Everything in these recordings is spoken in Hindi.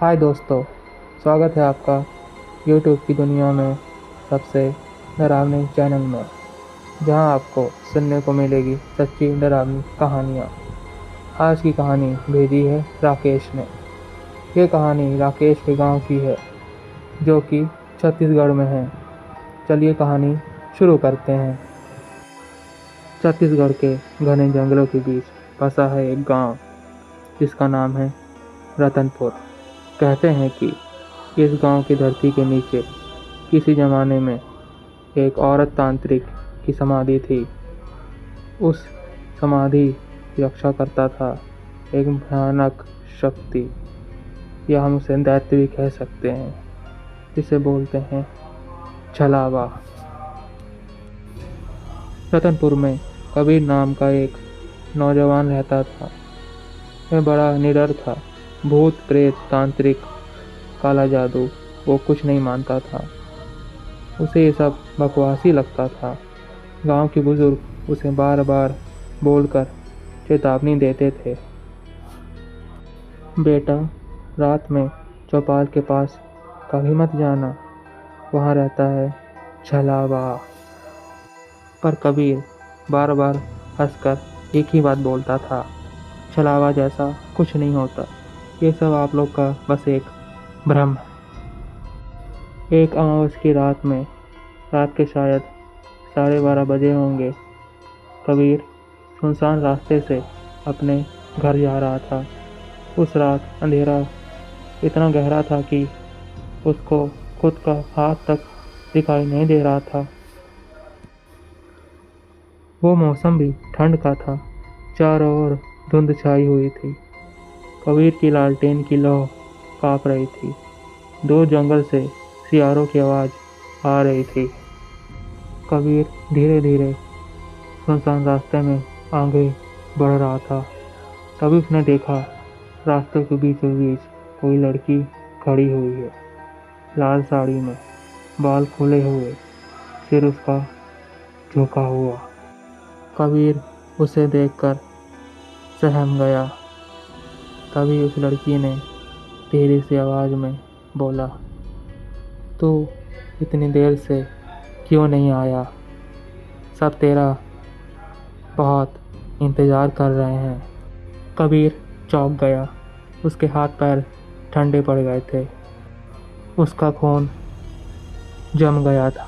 हाय दोस्तों, स्वागत है आपका यूट्यूब की दुनिया में सबसे डरावने चैनल में, जहां आपको सुनने को मिलेगी सच्ची डरावनी कहानियां। आज की कहानी भेजी है राकेश ने। ये कहानी राकेश के गांव की है, जो कि छत्तीसगढ़ में है। चलिए कहानी शुरू करते हैं। छत्तीसगढ़ के घने जंगलों के बीच बसा है एक गांव, जिसका नाम है रतनपुर। कहते हैं कि इस गांव की धरती के नीचे किसी जमाने में एक औरत तांत्रिक की समाधि थी। उस समाधि की रक्षा करता था एक भयानक शक्ति, या हम उसे दैत्य भी कह सकते हैं, जिसे बोलते हैं छलावा। रतनपुर में कबीर नाम का एक नौजवान रहता था। वह बड़ा निडर था। भूत प्रेत तांत्रिक काला जादू वो कुछ नहीं मानता था। उसे ये सब बकवासी लगता था। गांव के बुजुर्ग उसे बार बार बोलकर चेतावनी देते थे, बेटा, रात में चौपाल के पास कभी मत जाना, वहाँ रहता है छलावा। पर कबीर बार बार हंसकर एक ही बात बोलता था, छलावा जैसा कुछ नहीं होता, ये सब आप लोग का बस एक भ्रम है। एक अमावस की रात में, रात के शायद 12:30 बजे होंगे, कबीर सुनसान रास्ते से अपने घर जा रहा था। उस रात अंधेरा इतना गहरा था कि उसको खुद का हाथ तक दिखाई नहीं दे रहा था। वो मौसम भी ठंड का था। चारों ओर धुंध छाई हुई थी। कबीर की लालटेन की लौ काँप रही थी। दूर जंगल से सियारों की आवाज़ आ रही थी। कबीर धीरे धीरे सुनसान रास्ते में आगे बढ़ रहा था। तभी उसने देखा, रास्ते के बीचों बीच कोई लड़की खड़ी हुई है, लाल साड़ी में, बाल खुले हुए, सिर उसका झुका हुआ। कबीर उसे देखकर सहम गया। तभी उस लड़की ने धीरे सी आवाज़ में बोला, तू इतनी देर से क्यों नहीं आया? सब तेरा बहुत इंतज़ार कर रहे हैं। कबीर चौंक गया। उसके हाथ पैर ठंडे पड़ गए थे। उसका खून जम गया था।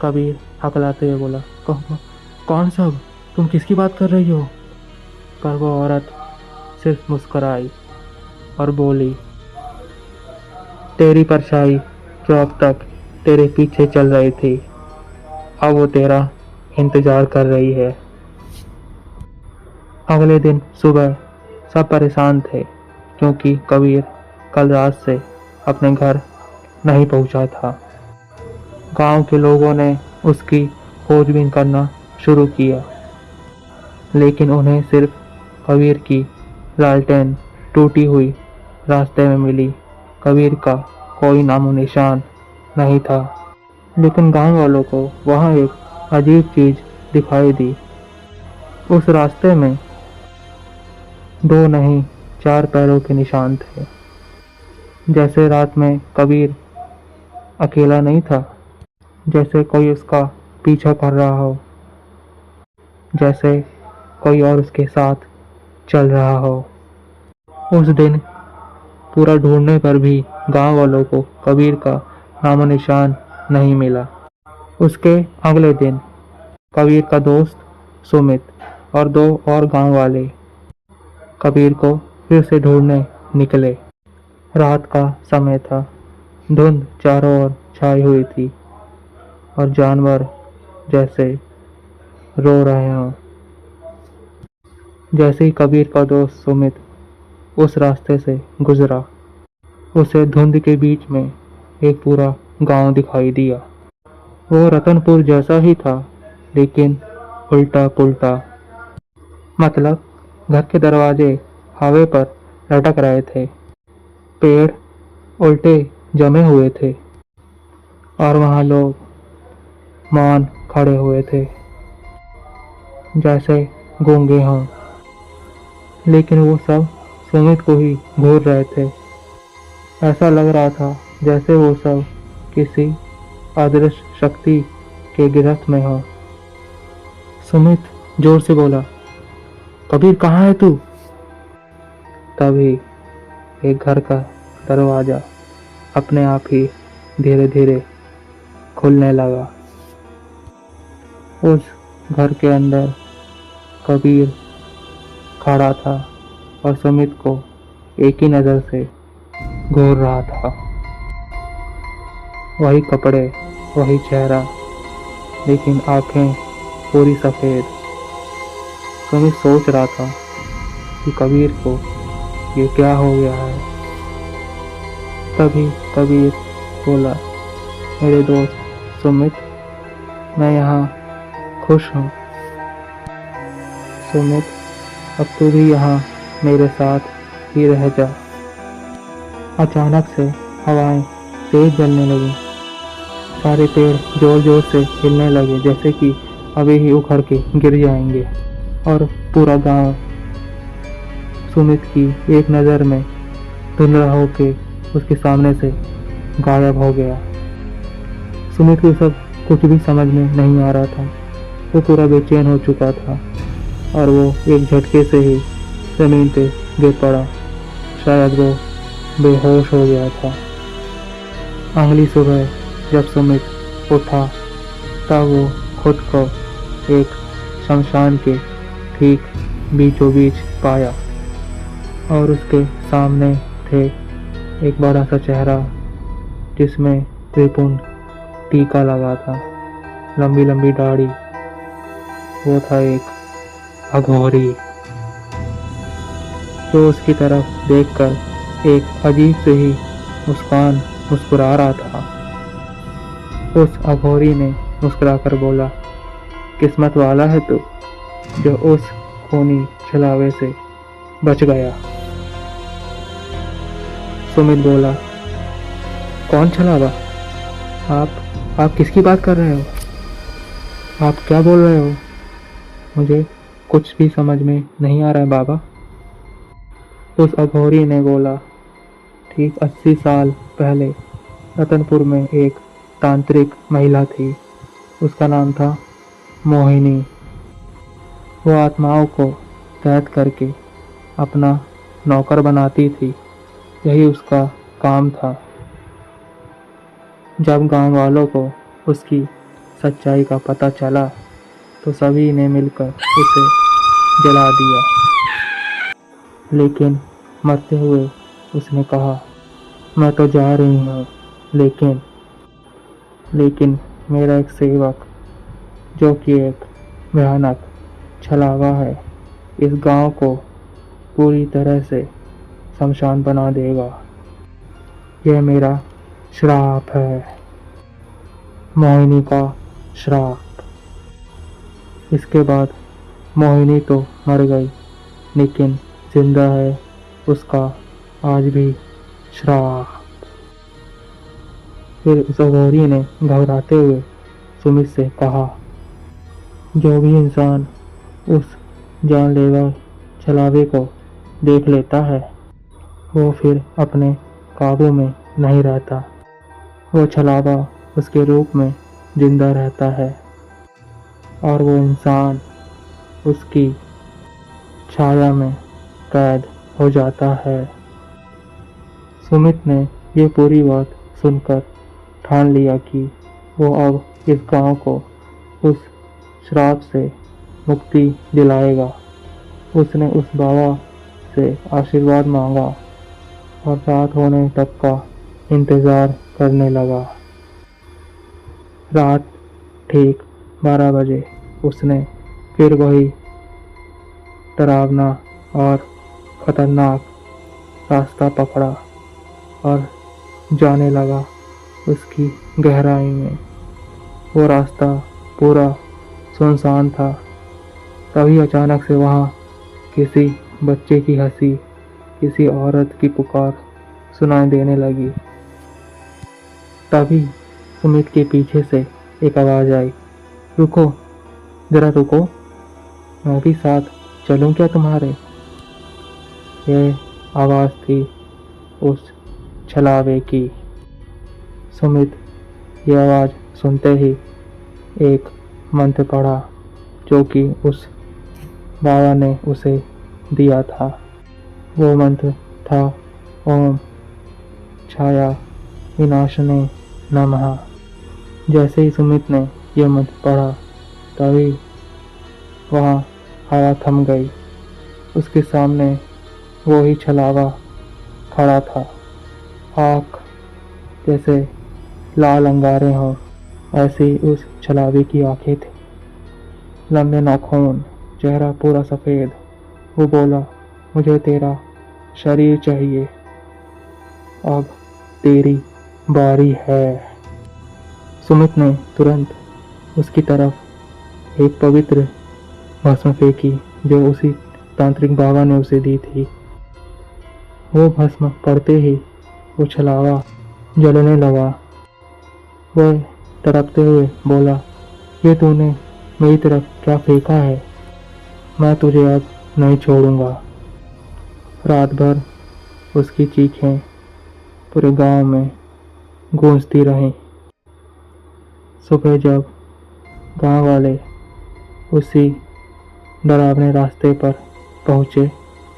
कबीर हकलाते हुए बोला, कौन सब? तुम किसकी बात कर रही हो? पर वो औरत सिर्फ मुस्कुराई और बोली, तेरी परछाई जो अब तक तेरे पीछे चल रही थी, अब वो तेरा इंतजार कर रही है। अगले दिन सुबह सब परेशान थे, क्योंकि कबीर कल रात से अपने घर नहीं पहुंचा था। गांव के लोगों ने उसकी खोजबीन करना शुरू किया, लेकिन उन्हें सिर्फ कबीर की लालटेन टूटी हुई रास्ते में मिली। कबीर का कोई नामो निशान नहीं था। लेकिन गांव वालों को वहां एक अजीब चीज दिखाई दी। उस रास्ते में 2 नहीं 4 पैरों के निशान थे। जैसे रात में कबीर अकेला नहीं था, जैसे कोई उसका पीछा कर रहा हो, जैसे कोई और उसके साथ चल रहा हो। उस दिन पूरा ढूंढने पर भी गांव वालों को कबीर का नामो निशान नहीं मिला। उसके अगले दिन कबीर का दोस्त सुमित और 2 और गांव वाले कबीर को फिर से ढूंढने निकले। रात का समय था। धुंध चारों ओर छाई हुई थी और जानवर जैसे रो रहे हों। जैसे ही कबीर का दोस्त सुमित उस रास्ते से गुजरा, उसे धुंध के बीच में एक पूरा गांव दिखाई दिया। वो रतनपुर जैसा ही था, लेकिन उल्टा पुल्टा। मतलब घर के दरवाजे हवा पर लटक रहे थे, पेड़ उल्टे जमे हुए थे, और वहां लोग मौन खड़े हुए थे, जैसे गूंगे हों। लेकिन वो सब सुमित को ही घूर रहे थे। ऐसा लग रहा था जैसे वो सब किसी अदृश्य शक्ति के गिरफ्त में हो। सुमित जोर से बोला, कबीर कहाँ है तू? तभी एक घर का दरवाजा अपने आप ही धीरे धीरे खुलने लगा। उस घर के अंदर कबीर खड़ा था और सुमित को एक ही नज़र से घूर रहा था। वही कपड़े, वही चेहरा, लेकिन आंखें पूरी सफ़ेद। सुमित सोच रहा था कि कबीर को ये क्या हो गया है। तभी कबीर बोला, मेरे दोस्त सुमित, मैं यहाँ खुश हूँ। सुमित, अब तू भी यहाँ मेरे साथ ही रह जा। अचानक से हवाएं तेज चलने लगी। सारे पेड़ जोर जोर से हिलने लगे जैसे कि अभी ही उखड़ के गिर जाएंगे, और पूरा गांव सुमित की एक नज़र में धुंधला होके उसके सामने से गायब हो गया। सुमित को सब कुछ भी समझ में नहीं आ रहा था। वो पूरा बेचैन हो चुका था और वो एक झटके से ही जमीन पे गिर पड़ा। शायद वो बेहोश हो गया था। अगली सुबह जब सुमित उठा तब वो खुद को एक शमशान के ठीक बीचों बीच पाया, और उसके सामने थे एक बड़ा सा चेहरा जिसमें त्रिपुंड टीका लगा था, लंबी लंबी दाढ़ी। वो था एक अघोरी जो उसकी तरफ देखकर एक अजीब से ही मुस्कुरा रहा था। उस अघोरी ने मुस्कुराकर बोला, किस्मत वाला है तू जो उस खूनी छलावे से बच गया। सुमित बोला, कौन छलावा? आप किसकी बात कर रहे हो? आप क्या बोल रहे हो? मुझे कुछ भी समझ में नहीं आ रहा है बाबा। उस अघोरी ने बोला, ठीक 80 साल पहले रतनपुर में एक तांत्रिक महिला थी। उसका नाम था मोहिनी। वो आत्माओं को कैद करके अपना नौकर बनाती थी। यही उसका काम था। जब गांव वालों को उसकी सच्चाई का पता चला तो सभी ने मिलकर उसे जला दिया। लेकिन मरते हुए उसने कहा, मैं तो जा रही हूँ, लेकिन मेरा एक सेवक जो कि एक भयानक छलावा है, इस गांव को पूरी तरह से शमशान बना देगा। यह मेरा श्राप है, मोहिनी का श्राप। इसके बाद मोहिनी तो मर गई, लेकिन जिंदा है उसका आज भी श्राप। फिर उस अघोरी ने घबराते हुए सुमित से कहा, जो भी इंसान उस जानलेवा छलावे को देख लेता है वो फिर अपने काबू में नहीं रहता। वो छलावा उसके रूप में जिंदा रहता है और वो इंसान उसकी छाया में कैद हो जाता है। सुमित ने ये पूरी बात सुनकर ठान लिया कि वो अब इस गांव को उस श्राप से मुक्ति दिलाएगा। उसने उस बाबा से आशीर्वाद मांगा और रात होने तक का इंतज़ार करने लगा। रात ठीक 12 बजे उसने फिर वही डरावना और ख़तरनाक रास्ता पकड़ा और जाने लगा उसकी गहराई में। वो रास्ता पूरा सुनसान था। तभी अचानक से वहाँ किसी बच्चे की हंसी, किसी औरत की पुकार सुनाई देने लगी। तभी सुमित के पीछे से एक आवाज़ आई, रुको, ज़रा रुको, मैं भी साथ चलूं क्या तुम्हारे? यह आवाज़ थी उस छलावे की। सुमित ये आवाज़ सुनते ही एक मंत्र पढ़ा जो कि उस बाबा ने उसे दिया था। वो मंत्र था ओम छाया विनाशने नमः। जैसे ही सुमित ने यह मंत्र पढ़ा तभी वहाँ हवा थम गई। उसके सामने वो ही छलावा खड़ा था। आँख जैसे लाल अंगारे हों ऐसी उस छलावे की आंखें थी। लंबे नाखून, चेहरा पूरा सफ़ेद। वो बोला, मुझे तेरा शरीर चाहिए, अब तेरी बारी है। सुमित ने तुरंत उसकी तरफ एक पवित्र भस्म फेंकी जो उसी तांत्रिक बाबा ने उसे दी थी। वो भस्म पड़ते ही वो छलावा जलने लगा। वह तड़पते हुए बोला, ये तूने मेरी तरफ क्या फेंका है? मैं तुझे अब नहीं छोड़ूंगा। रात भर उसकी चीखें पूरे गांव में गूंजती रहीं। सुबह जब गांव वाले उसी डरावने रास्ते पर पहुंचे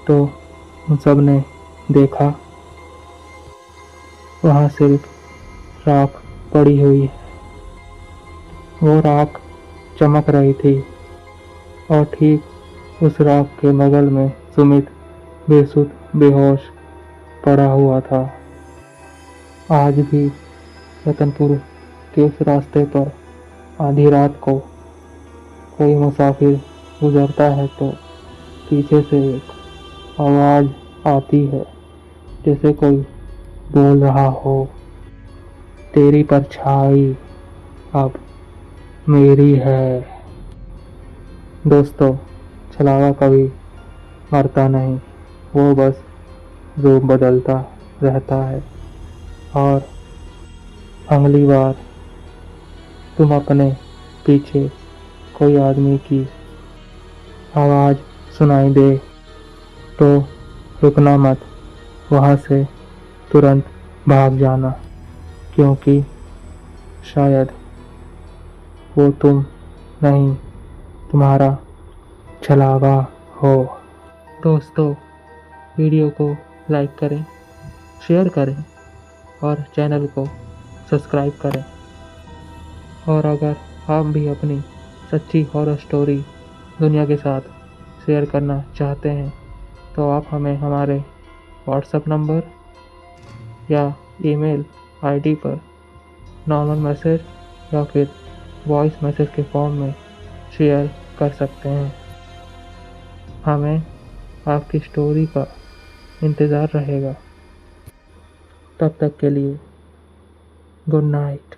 तो उन सब ने देखा वहां सिर्फ राख पड़ी हुई है। वो राख चमक रही थी और ठीक उस राख के बगल में सुमित बेसुध बेहोश पड़ा हुआ था। आज भी रतनपुर के उस रास्ते पर आधी रात को कोई मुसाफिर गुजरता है तो पीछे से एक आवाज़ आती है जैसे कोई बोल रहा हो, तेरी परछाई अब मेरी है। दोस्तों, छलावा कभी मरता नहीं, वो बस रूप बदलता रहता है। और अगली बार तुम अपने पीछे कोई आदमी की आवाज़ सुनाई दे तो रुकना मत, वहाँ से तुरंत भाग जाना, क्योंकि शायद वो तुम नहीं, तुम्हारा छलावा हो। दोस्तों, वीडियो को लाइक करें, शेयर करें और चैनल को सब्सक्राइब करें। और अगर आप भी अपनी सच्ची हॉरर स्टोरी दुनिया के साथ शेयर करना चाहते हैं तो आप हमें हमारे व्हाट्सएप नंबर या ईमेल आईडी पर नॉर्मल मैसेज या फिर वॉइस मैसेज के फॉर्म में शेयर कर सकते हैं। हमें आपकी स्टोरी का इंतज़ार रहेगा। तब तक के लिए गुड नाइट।